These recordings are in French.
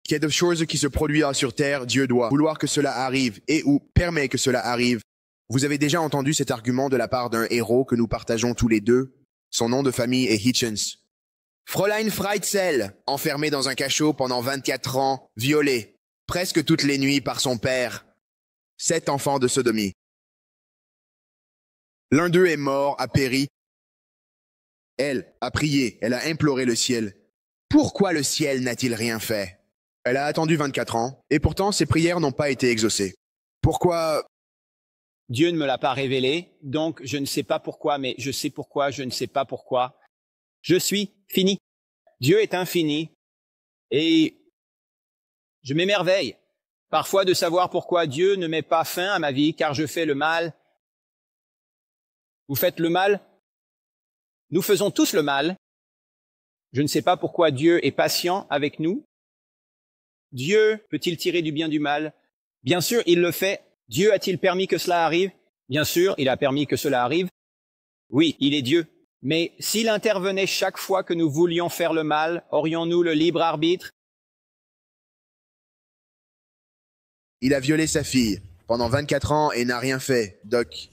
Quelque chose qui se produira sur Terre, Dieu doit vouloir que cela arrive et ou permet que cela arrive. Vous avez déjà entendu cet argument de la part d'un héros que nous partageons tous les deux. Son nom de famille est Hitchens. Fräulein Freitzel, enfermée dans un cachot pendant 24 ans, violée, presque toutes les nuits par son père. 7 enfants de sodomie. L'un d'eux est mort, a péri. Elle a prié, elle a imploré le ciel. Pourquoi le ciel n'a-t-il rien fait? Elle a attendu 24 ans, et pourtant ses prières n'ont pas été exaucées. Pourquoi? Dieu ne me l'a pas révélé, donc je ne sais pas pourquoi, mais je sais pourquoi, je ne sais pas pourquoi. Je suis fini. Dieu est infini, et je m'émerveille parfois de savoir pourquoi Dieu ne met pas fin à ma vie, car je fais le mal. Vous faites le mal? Nous faisons tous le mal. Je ne sais pas pourquoi Dieu est patient avec nous. Dieu peut-il tirer du bien du mal? Bien sûr, il le fait. Dieu a-t-il permis que cela arrive? Bien sûr, il a permis que cela arrive. Oui, il est Dieu. Mais s'il intervenait chaque fois que nous voulions faire le mal, aurions-nous le libre arbitre? Il a violé sa fille pendant 24 ans et n'a rien fait, Doc.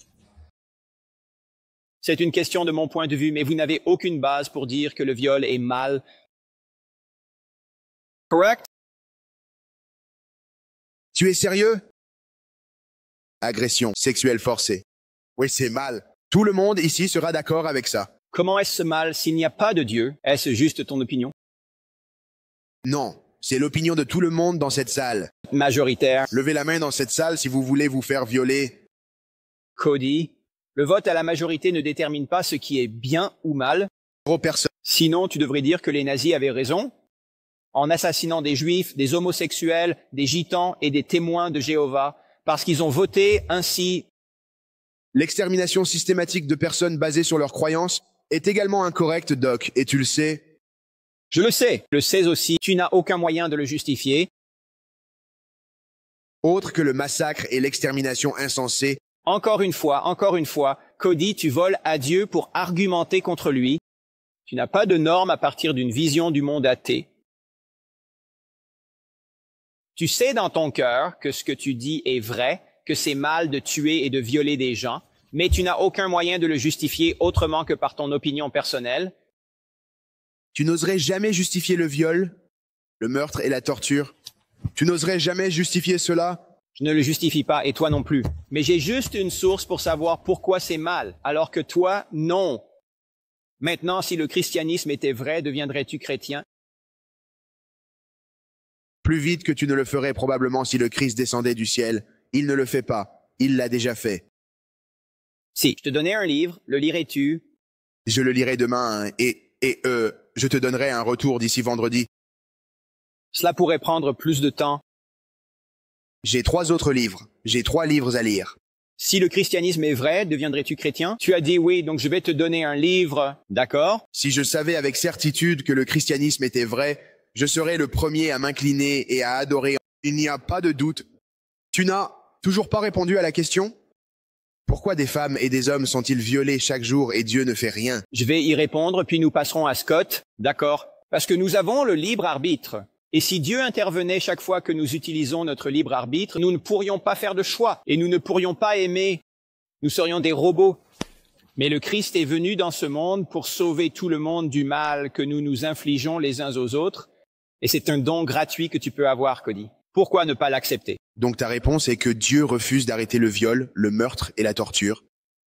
C'est une question de mon point de vue, mais vous n'avez aucune base pour dire que le viol est mal. Correct? Tu es sérieux? Agression sexuelle forcée. Oui, c'est mal. Tout le monde ici sera d'accord avec ça. Comment est-ce ce mal s'il n'y a pas de Dieu? Est-ce juste ton opinion? Non, c'est l'opinion de tout le monde dans cette salle. Majoritaire. Levez la main dans cette salle si vous voulez vous faire violer. Cody, le vote à la majorité ne détermine pas ce qui est bien ou mal. Sinon, tu devrais dire que les nazis avaient raison en assassinant des juifs, des homosexuels, des gitans et des témoins de Jéhovah, parce qu'ils ont voté ainsi. L'extermination systématique de personnes basées sur leurs croyances est également incorrecte, Doc, et tu le sais. Je le sais aussi, tu n'as aucun moyen de le justifier. Autre que le massacre et l'extermination insensée. Encore une fois, Cody, tu voles à Dieu pour argumenter contre lui. Tu n'as pas de normes à partir d'une vision du monde athée. Tu sais dans ton cœur que ce que tu dis est vrai, que c'est mal de tuer et de violer des gens, mais tu n'as aucun moyen de le justifier autrement que par ton opinion personnelle. Tu n'oserais jamais justifier le viol, le meurtre et la torture. Tu n'oserais jamais justifier cela? Je ne le justifie pas, et toi non plus. Mais j'ai juste une source pour savoir pourquoi c'est mal, alors que toi, non. Maintenant, si le christianisme était vrai, deviendrais-tu chrétien? Plus vite que tu ne le ferais probablement si le Christ descendait du ciel. Il ne le fait pas. Il l'a déjà fait. Si je te donnais un livre, le lirais-tu? Je le lirai demain et je te donnerai un retour d'ici vendredi. Cela pourrait prendre plus de temps. J'ai 3 autres livres. J'ai 3 livres à lire. Si le christianisme est vrai, deviendrais-tu chrétien? Tu as dit oui, donc je vais te donner un livre. D'accord? Si je savais avec certitude que le christianisme était vrai, je serais le premier à m'incliner et à adorer. Il n'y a pas de doute. Tu n'as toujours pas répondu à la question? Pourquoi des femmes et des hommes sont-ils violés chaque jour et Dieu ne fait rien? Je vais y répondre, puis nous passerons à Scott. D'accord? Parce que nous avons le libre arbitre. Et si Dieu intervenait chaque fois que nous utilisons notre libre arbitre, nous ne pourrions pas faire de choix et nous ne pourrions pas aimer. Nous serions des robots. Mais le Christ est venu dans ce monde pour sauver tout le monde du mal que nous nous infligeons les uns aux autres. Et c'est un don gratuit que tu peux avoir, Cody. Pourquoi ne pas l'accepter? Donc ta réponse est que Dieu refuse d'arrêter le viol, le meurtre et la torture.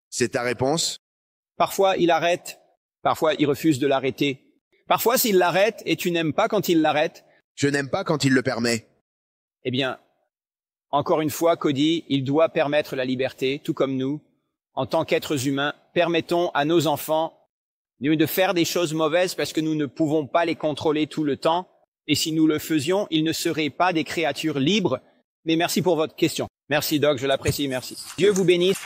C'est ta réponse? Parfois, il arrête. Parfois, il refuse de l'arrêter. Parfois, s'il l'arrête et tu n'aimes pas quand il l'arrête. Je n'aime pas quand il le permet. Eh bien, encore une fois, Cody, il doit permettre la liberté, tout comme nous. En tant qu'êtres humains, permettons à nos enfants de faire des choses mauvaises parce que nous ne pouvons pas les contrôler tout le temps. Et si nous le faisions, ils ne seraient pas des créatures libres. Mais merci pour votre question. Merci, Doc, je l'apprécie, merci. Dieu vous bénisse.